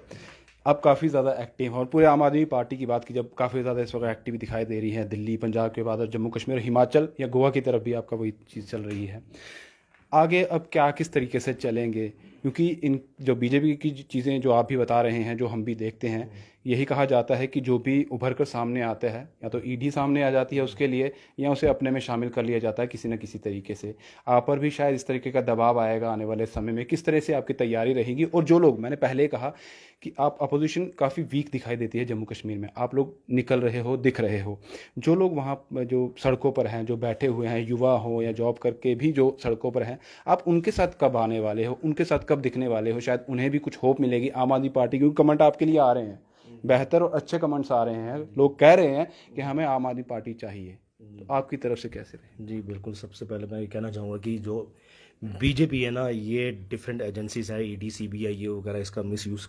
S1: आप काफ़ी ज़्यादा एक्टिव हैं और पूरे आम आदमी पार्टी की बात की जब, काफ़ी ज़्यादा इस वक्त एक्टिव दिखाई दे रही है दिल्ली, पंजाब के बाद और जम्मू कश्मीर, हिमाचल या गोवा की तरफ भी आपका वही चीज़ चल रही है। आगे अब क्या, किस तरीके से चलेंगे? क्योंकि इन जो बीजेपी की चीज़ें जो आप भी बता रहे हैं, जो हम भी देखते हैं, यही कहा जाता है कि जो भी उभर कर सामने आता है, या तो ईडी सामने आ जाती है उसके लिए, या उसे अपने में शामिल कर लिया जाता है किसी न किसी तरीके से। आप पर भी शायद इस तरीके का दबाव आएगा आने वाले समय में। किस तरह से आपकी तैयारी रहेगी? और जो लोग, मैंने पहले कहा कि आप अपोजिशन काफ़ी वीक दिखाई देती है जम्मू कश्मीर में, आप लोग निकल रहे हो, दिख रहे हो। जो लोग वहाँ जो सड़कों पर हैं, जो बैठे हुए हैं, युवा हो या जॉब करके भी जो सड़कों पर हैं, आप उनके साथ कब आने वाले हो, उनके साथ कब दिखने वाले हो? शायद उन्हें भी कुछ होप मिलेगी आम आदमी पार्टी, क्योंकि कमेंट आपके लिए आ रहे हैं, बेहतर और अच्छे कमेंट्स आ रहे हैं, लोग कह रहे हैं कि हमें आम आदमी पार्टी चाहिए। तो आपकी तरफ से कैसे रहे?
S2: जी बिल्कुल, सबसे पहले मैं ये कहना चाहूँगा कि जो बीजेपी है ना, ये डिफरेंट एजेंसीज है, ED CBI ये वगैरह, इसका मिसयूज़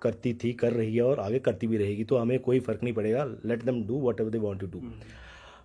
S2: करती थी, कर रही है और आगे करती भी रहेगी। तो हमें कोई फ़र्क नहीं पड़ेगा, let them do whatever they want to do.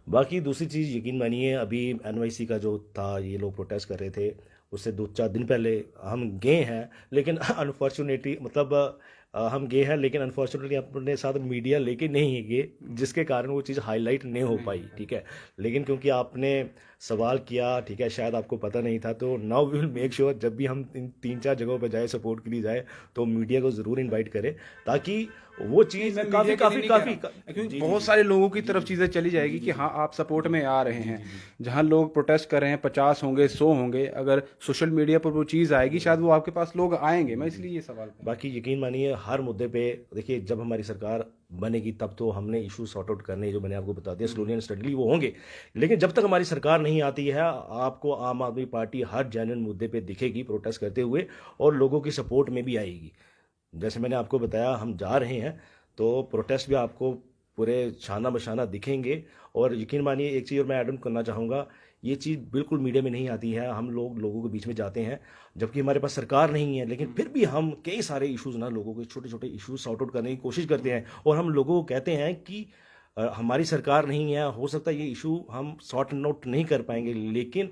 S2: बाकी दूसरी चीज़ यकीन मानिए, अभी NYC का जो था, ये लोग प्रोटेस्ट कर रहे थे, उससे 2-4 दिन पहले हम गए हैं, लेकिन अनफॉर्चुनेटली मतलब हम गए हैं, लेकिन अनफॉर्चुनेटली अपने साथ मीडिया लेके नहीं गए, जिसके कारण वो चीज़ हाईलाइट नहीं हो पाई। ठीक है, लेकिन क्योंकि आपने सवाल किया, ठीक है, शायद आपको पता नहीं था, तो now we will make sure जब भी हम इन 3-4 जगहों पर जाए, सपोर्ट के लिए जाए, तो मीडिया को ज़रूर इन्वाइट करें, ताकि वो चीज़ काफ़ी
S1: क्योंकि बहुत सारे लोगों की तरफ चीज़ें चली जाएगी कि हाँ आप सपोर्ट में आ रहे हैं। जहाँ लोग प्रोटेस्ट कर रहे हैं 50 होंगे, 100 होंगे, अगर सोशल मीडिया पर वो चीज़ आएगी शायद वो आपके पास लोग आएंगे। मैं इसलिए ये सवाल,
S2: बाकी यकीन मानिए हर मुद्दे पे देखिए, जब हमारी सरकार बनेगी तब तो हमने इशू सॉर्ट आउट करने, जो मैंने आपको बता दिया स्लोली एंड स्टडीली, वो होंगे। लेकिन जब तक हमारी सरकार नहीं आती है, आपको आम आदमी पार्टी हर जेन्युइन मुद्दे पे दिखेगी प्रोटेस्ट करते हुए, और लोगों की सपोर्ट में भी आएगी। जैसे मैंने आपको बताया, हम जा रहे हैं तो प्रोटेस्ट भी आपको पूरे शाना बशाना दिखेंगे। और यकीन मानिए एक चीज़ और मैं ऐड ऑन करना चाहूँगा, ये चीज़ बिल्कुल मीडिया में नहीं आती है। हम लोगों के बीच में जाते हैं जबकि हमारे पास सरकार नहीं है, लेकिन फिर भी हम कई सारे इश्यूज़ ना, लोगों के छोटे छोटे इश्यूज सॉर्ट आउट करने की कोशिश करते हैं। और हम लोगों को कहते हैं कि हमारी सरकार नहीं है, हो सकता है ये इशू हम सॉर्ट आउट नहीं कर पाएंगे, लेकिन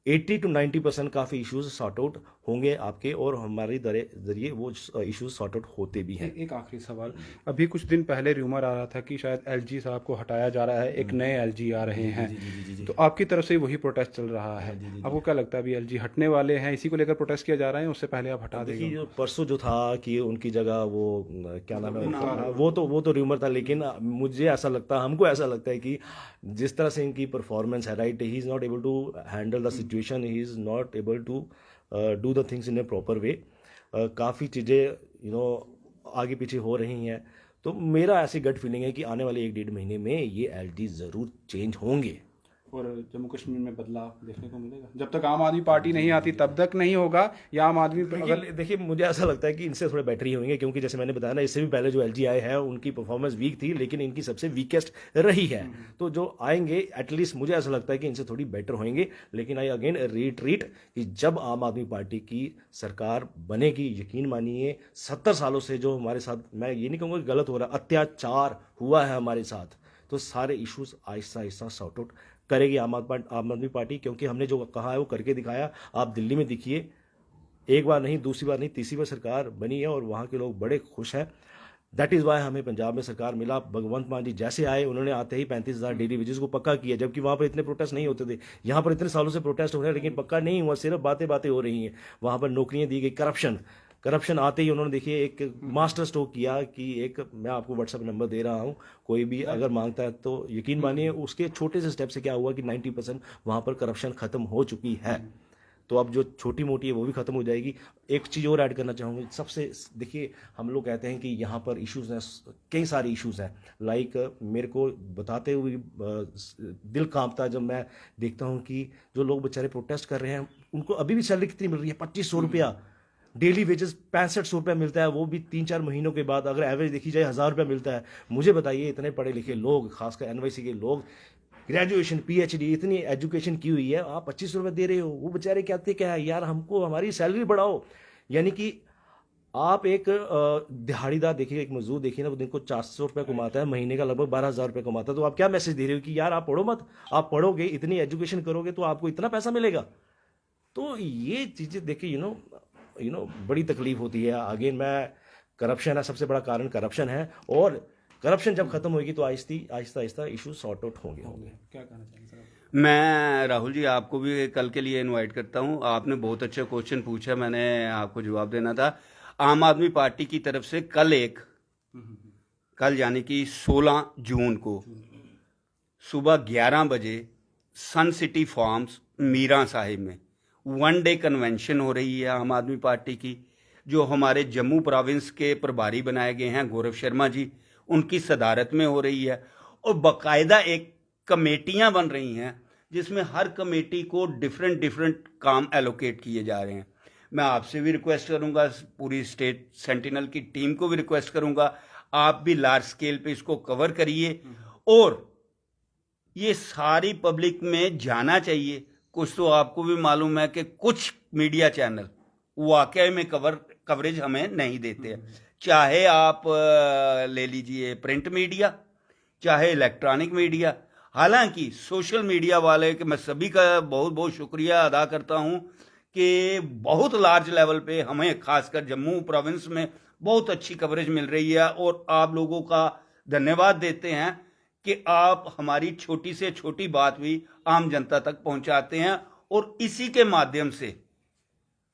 S2: 80 to 90% काफ़ी इश्यूज सॉर्ट आउट होंगे आपके और हमारे जरिए वो इश्यूज सॉर्ट आउट होते भी हैं।
S1: एक आखिरी सवाल, अभी कुछ दिन पहले र्यूमर आ रहा था कि शायद एलजी साहब को हटाया जा रहा है, एक नए एलजी आ रहे हैं, तो आपकी तरफ से वही प्रोटेस्ट चल रहा है, आपको क्या लगता है अभी एलजी हटने वाले हैं, इसी को लेकर प्रोटेस्ट किया जा रहा है, उससे पहले आप हटा देंगे?
S2: देखिए, जो परसों जो था कि उनकी जगह वो क्या नाम है उनका, वो तो र्यूमर था, लेकिन मुझे ऐसा लगता है, हमको ऐसा लगता है कि जिस तरह से इनकी परफॉर्मेंस है, right, he is not able to handle the situation, he is not able to do the things in a proper way. काफ़ी चीज़ें आगे पीछे हो रही हैं, तो मेरा ऐसी गट फीलिंग है कि आने वाले 1-1.5 महीने में ये एलडी ज़रूर चेंज होंगे
S1: और जम्मू कश्मीर में बदलाव देखने को मिलेगा। जब तक आम आदमी पार्टी नहीं आती तब तक नहीं होगा, या आम आदमी अगर
S2: देखिए मुझे ऐसा लगता है कि इनसे थोड़े बेटर ही होंगे, क्योंकि जैसे मैंने बताया ना, इससे भी पहले जो एलजी आए हैं उनकी परफॉर्मेंस वीक थी, लेकिन इनकी सबसे वीकेस्ट रही है। तो जो आएंगे एटलीस्ट मुझे ऐसा लगता है कि इनसे थोड़ी बेटर होंगे। लेकिन आई अगेन रीट्रीट कि जब आम आदमी पार्टी की सरकार बनेगी, यकीन मानिए 70 सालों से जो हमारे साथ, मैं ये नहीं कहूँगा कि गलत हो रहा, अत्याचार हुआ है हमारे साथ, तो सारे issues Aahista Aahista sort out करेगी आम आदमी पार्टी, क्योंकि हमने जो कहा है वो करके दिखाया। आप दिल्ली में देखिए, एक बार नहीं, दूसरी बार नहीं, तीसरी बार सरकार बनी है और वहाँ के लोग बड़े खुश हैं। दैट इज़ वाई हमें पंजाब में सरकार मिला। भगवंत मान जी जैसे आए, उन्होंने आते ही 35,000 डेली वेजेस को पक्का किया, जबकि वहाँ पर इतने प्रोटेस्ट नहीं होते थे। यहाँ पर इतने सालों से प्रोटेस्ट हो रहे हैं, लेकिन पक्का नहीं हुआ, सिर्फ बातें हो रही हैं। वहाँ पर नौकरियाँ दी गई, करप्शन आते ही उन्होंने देखिए एक मास्टर स्ट्रोक किया कि एक, मैं आपको व्हाट्सएप नंबर दे रहा हूँ, कोई भी अगर मांगता है तो यकीन मानिए उसके छोटे से स्टेप से क्या हुआ कि 90% वहाँ पर करप्शन खत्म हो चुकी है। तो अब जो छोटी मोटी है वो भी खत्म हो जाएगी। एक चीज़ और ऐड करना चाहूँगी, सबसे देखिए, हम लोग कहते हैं कि यहाँ पर इश्यूज़ हैं, कई सारे इश्यूज़ हैं, लाइक मेरे को बताते हुए दिल कांपता है जब मैं देखता हूँ कि जो लोग बेचारे प्रोटेस्ट कर रहे हैं उनको अभी भी सैलरी कितनी मिल रही है, 2500 रुपया। डेली वेजेस 6500 रुपया मिलता है, वो भी 3-4 महीनों के बाद। अगर एवरेज देखी जाए 1000 रुपया मिलता है। मुझे बताइए, इतने पढ़े लिखे लोग, खासकर एनवाईसी के लोग, ग्रेजुएशन पीएचडी इतनी एजुकेशन की हुई है, आप 2500 रुपये दे रहे हो, वो बेचारे कहते क्या है, यार हमको हमारी सैलरी बढ़ाओ। यानी कि आप एक दिहाड़ीदार देखिए, एक मजदूर देखिए ना, वो दिन को 400 रुपये कमाता है, महीने का लगभग 12,000 रुपये कमाता है। तो आप क्या मैसेज दे रहे हो कि यार आप पढ़ो मत, आप पढ़ोगे, इतनी एजुकेशन करोगे तो आपको इतना पैसा मिलेगा। तो ये चीज़ें देखिए बड़ी तकलीफ होती है। अगेन मैं, करप्शन है, सबसे बड़ा कारण करप्शन है, और करप्शन जब खत्म होगी तो आहिस्ता इशू सॉर्ट आउट होंगे।
S1: क्या कहना चाहेंगे सर?
S3: मैं राहुल जी आपको भी कल के लिए इनवाइट करता हूं। आपने बहुत अच्छा क्वेश्चन पूछा, मैंने आपको जवाब देना था। आम आदमी पार्टी की तरफ से कल यानी कि 16 जून को सुबह 11 बजे सन सिटी फार्म्स मीरा साहिब में 1 डे कन्वेंशन हो रही है आम आदमी पार्टी की, जो हमारे जम्मू प्रोविंस के प्रभारी बनाए गए हैं गौरव शर्मा जी, उनकी सदारत में हो रही है। और बाकायदा एक कमेटियां बन रही हैं जिसमें हर कमेटी को डिफरेंट काम एलोकेट किए जा रहे हैं। मैं आपसे भी रिक्वेस्ट करूंगा, पूरी स्टेट सेंटिनल की टीम को भी रिक्वेस्ट करूंगा, आप भी लार्ज स्केल पे इसको कवर करिए और ये सारी पब्लिक में जाना चाहिए। कुछ तो आपको भी मालूम है कि कुछ मीडिया चैनल वाकई में कवरेज हमें नहीं देते हैं, चाहे आप ले लीजिए प्रिंट मीडिया, चाहे इलेक्ट्रॉनिक मीडिया। हालांकि सोशल मीडिया वाले के मैं सभी का बहुत बहुत शुक्रिया अदा करता हूं कि बहुत लार्ज लेवल पे हमें खासकर जम्मू प्रोविंस में बहुत अच्छी कवरेज मिल रही है, और आप लोगों का धन्यवाद देते हैं कि आप हमारी छोटी से छोटी बात भी आम जनता तक पहुंचाते हैं, और इसी के माध्यम से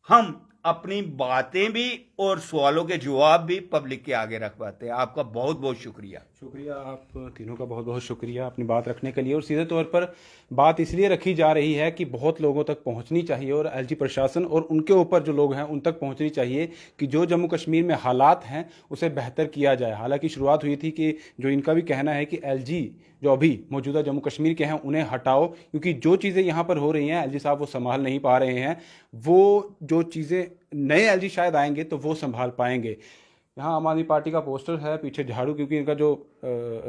S3: हम अपनी बातें भी और सवालों के जवाब भी पब्लिक के आगे रख पाते हैं। आपका बहुत बहुत शुक्रिया।
S1: आप तीनों का बहुत बहुत शुक्रिया अपनी बात रखने के लिए। और सीधे तौर पर बात इसलिए रखी जा रही है कि बहुत लोगों तक पहुंचनी चाहिए, और एलजी प्रशासन और उनके ऊपर जो लोग हैं उन तक पहुंचनी चाहिए कि जो जम्मू कश्मीर में हालात हैं उसे बेहतर किया जाए। हालांकि शुरुआत हुई थी कि जो इनका भी कहना है कि एलजी जो अभी मौजूदा जम्मू कश्मीर के हैं उन्हें हटाओ, क्योंकि जो चीज़ें यहाँ पर हो रही हैं एलजी साहब वो संभाल नहीं पा रहे हैं। वो जो चीज़ें नए एलजी शायद आएंगे तो वो संभाल पाएंगे। यहाँ आम आदमी पार्टी का पोस्टर है, पीछे झाड़ू, क्योंकि इनका जो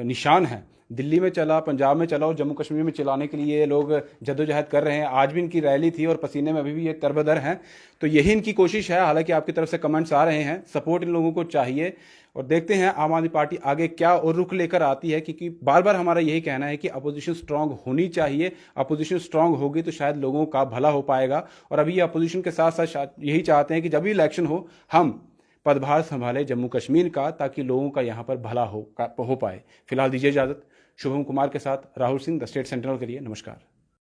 S1: निशान है दिल्ली में चला, पंजाब में चला और जम्मू कश्मीर में चलाने के लिए ये लोग जद्दोजहद कर रहे हैं। आज भी इनकी रैली थी और पसीने में अभी भी ये तरबदर हैं। तो यही इनकी कोशिश है। हालांकि आपकी तरफ से कमेंट्स आ रहे हैं, सपोर्ट इन लोगों को चाहिए और देखते हैं आम आदमी पार्टी आगे क्या और रुख लेकर आती है, क्योंकि बार बार हमारा यही कहना है कि अपोजिशन स्ट्रांग होनी चाहिए। अपोजिशन स्ट्रांग होगी तो शायद लोगों का भला हो पाएगा। और अभी ये अपोजिशन के साथ साथ यही चाहते हैं कि जब भी इलेक्शन हो हम पदभार संभाले जम्मू कश्मीर का, ताकि लोगों का यहाँ पर भला हो पाए। फिलहाल दीजिए इजाजत। शुभम कुमार के साथ Rahul Singh, the state sentinel के लिए नमस्कार।